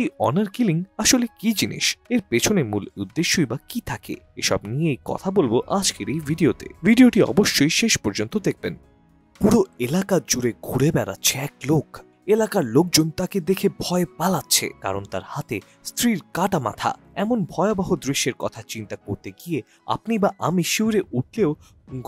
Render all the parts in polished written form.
এই honour killing আসলে কি জিনিস, এর পেছনে মূল উদ্দেশ্যই বা কি থাকে, এসব নিয়েই কথা বলবো আজকের এই ভিডিওতে। ভিডিওটি অবশ্যই শেষ পর্যন্ত দেখবেন। পুরো এলাকা জুড়ে ঘুরে বেড়াচ্ছে এক লোক। এলাকার লোকজন তাকে দেখে ভয়ে পালাচ্ছে, কারণ তার হাতে স্ত্রীর কাটা মাথা। এমন ভয়াবহ দৃশ্যের কথা চিন্তা করতে গিয়ে আপনি বা আমি শিউরে উঠলেও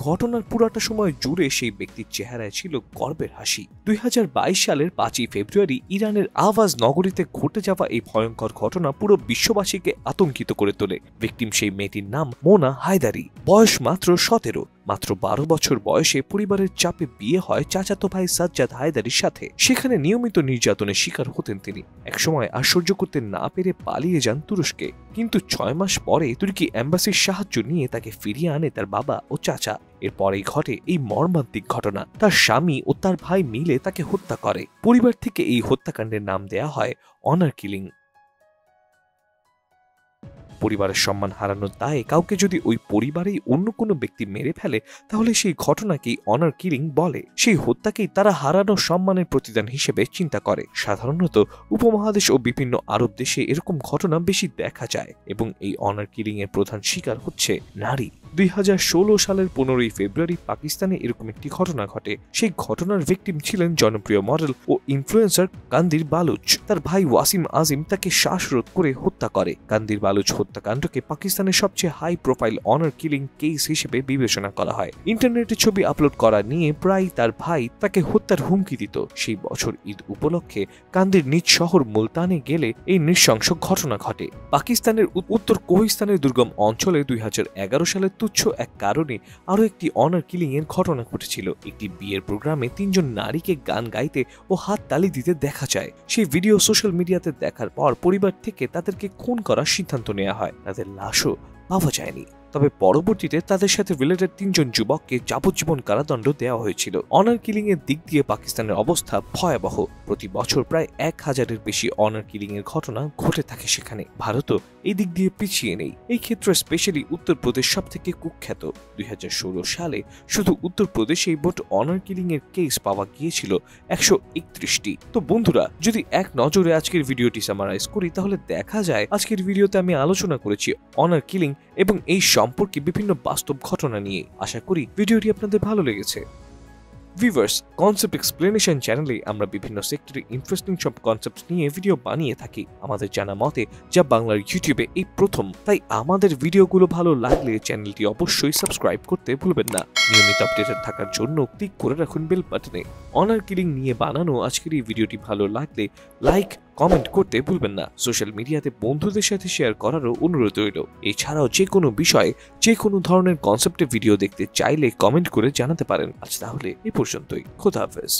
ঘটনার পুরাটা সময় জুড়ে সেই ব্যক্তির চেহারায় ছিল গর্বের হাসি। 2022 সালের 5ই ফেব্রুয়ারি ইরানের আওয়াজ নগরীতে ঘটে যাওয়া এই ভয়ঙ্কর ঘটনা পুরো বিশ্ববাসীকে আতঙ্কিত করে তোলে। ভিকটিম সেই মেয়েটির নাম মোনা হায়দারি, বয়স মাত্র 17। মাত্র 12 বছর বয়সে পরিবারের চাপে বিয়ে হয় চাচাতো ভাই সাজ্জাদ হায়দারির সাথে। সেখানে নিয়মিত নির্যাতনের শিকার হতেন তিনি। একসময় আর সহ্য করতে না পেরে পালিয়ে যান তুরস্কে, কিন্তু 6 মাস পরে তুর্কি এম্বাসির সাহায্য নিয়ে তাকে ফিরিয়ে আনে তার বাবা ও চাচা। এরপরেই ঘটে এই মর্মান্তিক ঘটনা। তার স্বামী ও তার ভাই মিলে তাকে হত্যা করে। পরিবার থেকে এই হত্যাকাণ্ডের নাম দেয়া হয় অনার কিলিং। পরিবারের সম্মান হারানোর দায়ে কাউকে যদি ওই পরিবারেই অন্য কোনো ব্যক্তি মেরে ফেলে, তাহলে সেই ঘটনাকেই অনার কিলিং বলে। সেই হত্যাকেই তারা হারানো সম্মানের প্রতিদান হিসেবে চিন্তা করে। সাধারণত উপমহাদেশ ও বিভিন্ন আরব দেশে এরকম ঘটনা বেশি দেখা যায়, এবং এই অনার কিলিং এর প্রধান শিকার হচ্ছে নারী। 2016 সালের 15ই ফেব্রুয়ারি পাকিস্তানে এরকম একটি ঘটনা ঘটে। সেই ঘটনার ভিকটিম ছিলেন জনপ্রিয় মডেল ও ইনফ্লুয়েন্সার কান্দির বালুচ। তার ভাই ওয়াসিম আজিম তাকে শ্বাসরোধ করে হত্যা করে। কান্দির বালুচ হত্যাকাণ্ডকে পাকিস্তানের সবচেয়ে high profile honour killing case হিসেবে বিবেচনা করা হয়। ইন্টারনেটে ছবি আপলোড করা নিয়ে প্রায় তার ভাই তাকে হত্যার হুমকি দিত। সেই বছর ঈদ উপলক্ষে কান্দির নিজ শহর মুলতানে গেলে এই নৃশংস ঘটনা ঘটে। পাকিস্তানের উত্তর কোহিস্তানের দুর্গম অঞ্চলে 2011 সালে তুচ্ছ এক কারণে আরো একটি অনার কিলিং এর ঘটনা ঘটেছিল। একটি বিয়ের প্রোগ্রামে 3 জন নারীকে গান গাইতে ও হাত তালি দিতে দেখা যায়। সেই ভিডিও সোশ্যাল মিডিয়াতে দেখার পর পরিবার থেকে তাদেরকে খুন করার সিদ্ধান্ত নেওয়া হয়। তাদের লাশও পাওয়া যায়নি। তবে পরবর্তীতে তাদের সাথে রিলেটেড 3 জন যুবককে যাবজ্জীবন কারাদণ্ড দেওয়া হয়েছিল। অনার কিলিং এর দিক দিয়ে পাকিস্তানের অবস্থা ভয়াবহ। প্রতি বছর প্রায় 1000-এর বেশি অনার কিলিং এর ঘটনা ঘটে থাকে সেখানে। ভারতও এই দিক দিয়ে পিছিয়ে নেই। এই ক্ষেত্রে স্পেশালি উত্তরপ্রদেশ সব থেকে কুখ্যাত। 2016 সালে শুধু উত্তরপ্রদেশেই মোট অনার কিলিং এর কেস পাওয়া গিয়েছিল 131টি। তো বন্ধুরা, যদি এক নজরে আজকের ভিডিওটি সামারাইজ করি, তাহলে দেখা যায় আজকের ভিডিওতে আমি আলোচনা করেছি অনার কিলিং এবং এই সম্পর্কে বিভিন্ন বাস্তব ঘটনা নিয়ে। আশা করি ভিডিওটি আপনাদের ভালো লেগেছে। ভিউয়ার্স, কনসেপ্ট এক্সপ্লেনেশন চ্যানেলে আমরা বিভিন্ন সেক্টরে ইন্টারেস্টিং সব কনসেপ্ট নিয়ে ভিডিও বানিয়ে থাকি। আমাদের জানা মতে যা বাংলার ইউটিউবে এই প্রথম, তাই আমাদের ভিডিওগুলো ভালো লাগলে চ্যানেলটি অবশ্যই সাবস্ক্রাইব করতে ভুলবেন না। নিয়মিত আপডেটেড থাকার জন্য ক্লিক করে রাখুন বেল বাটনে। অনার কিলিং নিয়ে বানানো আজকের এই ভিডিওটি ভালো লাগলে লাইক, কমেন্ট করতে ভুলবেন না। সোশ্যাল মিডিয়াতে বন্ধুদের সাথে শেয়ার করারও অনুরোধ রইল। এছাড়াও যে কোনো বিষয়ে যে কোনো ধরনের কনসেপ্টে ভিডিও দেখতে চাইলে কমেন্ট করে জানাতে পারেন। আজ তাহলে এই পর্যন্তই। খোদা হাফেজ।